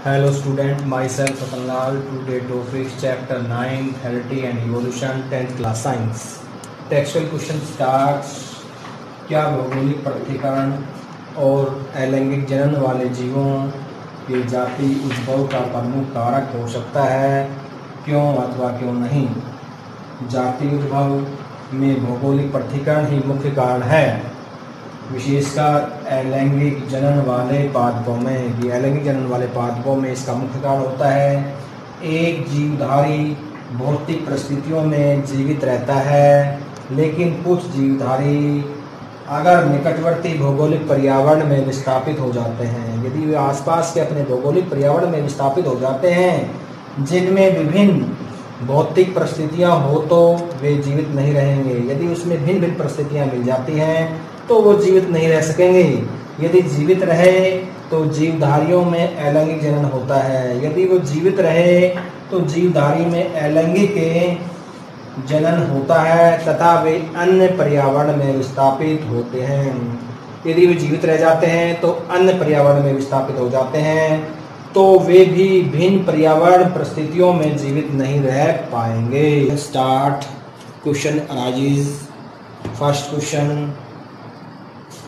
Hello student, myself Ratan Lal. Today topic chapter 9 Heredity and Evolution 10th class science. Textual question starts. क्या भौगोलिक पृथक्करण और अलैंगिक जनन वाले जीवों के जाति उद्भव का प्रमुख कारक हो सकता है? क्यों अथवा क्यों नहीं? जाति उद्भव में भौगोलिक पृथक्करण ही मुख्य कारण है, विशेषकर अलैंगिक जनन वाले पादपों में। ये अलैंगिक जनन वाले पादपों में इसका मुख्य कारण होता है, एक जीवधारी भौतिक परिस्थितियों में जीवित रहता है, लेकिन कुछ जीवधारी अगर निकटवर्ती भौगोलिक पर्यावरण में विस्थापित हो जाते हैं, यदि वे आसपास के अपने भौगोलिक पर्यावरण में विस्थापित हो जाते हैं जिनमें विभिन्न भौतिक परिस्थितियां हो, तो वे जीवित नहीं रहेंगे। यदि उसमें भिन्न भिन्न परिस्थितियां मिल जाती हैं तो वो जीवित नहीं रह सकेंगे। यदि जीवित रहे तो जीवधारियों में अलैंगिक जनन होता है, यदि वो जीवित रहे तो जीवधारी में अलैंगिक जनन होता है तथा वे अन्य पर्यावरण में विस्थापित होते हैं। यदि वे जीवित रह जाते हैं तो अन्य पर्यावरण में विस्थापित हो जाते हैं, तो वे भी भिन्न पर्यावरण परिस्थितियों में जीवित नहीं रह पाएंगे। Start question arises. First question,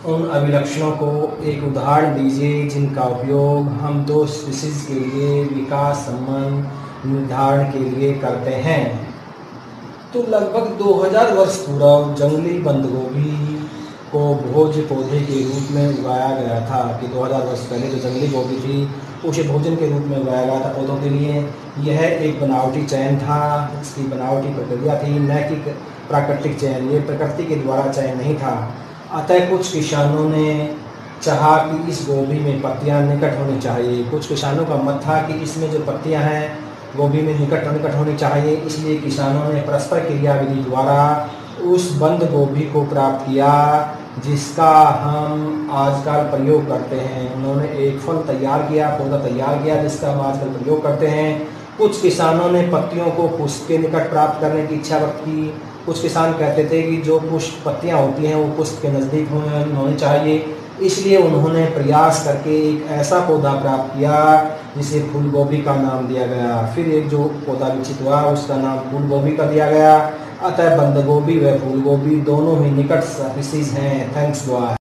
उन अभिलक्षणों को एक उदाहरण दीजिए जिनका उपयोग हम दो स्पीशीज के लिए विकास संबंध निर्धारण के लिए करते हैं। तो लगभग 2000 वर्ष पूर्व जंगली बंदगोभी को भोज्य पौधे के रूप में उगाया गया था। कि 2000 वर्ष पहले जो जंगली गोभी थी उसे भोजन के रूप में उगाया गया था पौधों के लिए। यह एक बनावटी चयन था, इसकी बनावटी प्रक्रिया थी, न कि प्राकृतिक चयन। ये प्रकृति के द्वारा चयन नहीं था। अतः कुछ किसानों ने चाहा कि इस गोभी में पत्तियां निकट होनी चाहिए। कुछ किसानों का मत था कि इसमें जो पत्तियां हैं गोभी में निकट होनी चाहिए, इसलिए किसानों ने परस्पर क्रिया विधि द्वारा उस बंद गोभी को प्राप्त किया जिसका हम आजकल प्रयोग करते हैं। उन्होंने एक फल तैयार किया, पौधा तैयार किया जिसका हम आजकल प्रयोग करते हैं। कुछ किसानों ने पत्तियों को पुष्प के निकट प्राप्त करने की इच्छा व्यक्त की। कुछ किसान कहते थे कि जो पुष्प पत्तियां होती हैं वो पुष्प के नज़दीक होनी चाहिए, इसलिए उन्होंने प्रयास करके एक ऐसा पौधा प्राप्त किया जिसे फूल गोभी का नाम दिया गया। फिर एक जो पौधा विकसित हुआ उसका नाम फूल गोभी का दिया गया। अतः बंद गोभी व फूल गोभी दोनों ही निकट स्पीशीज हैं। थैंक्स।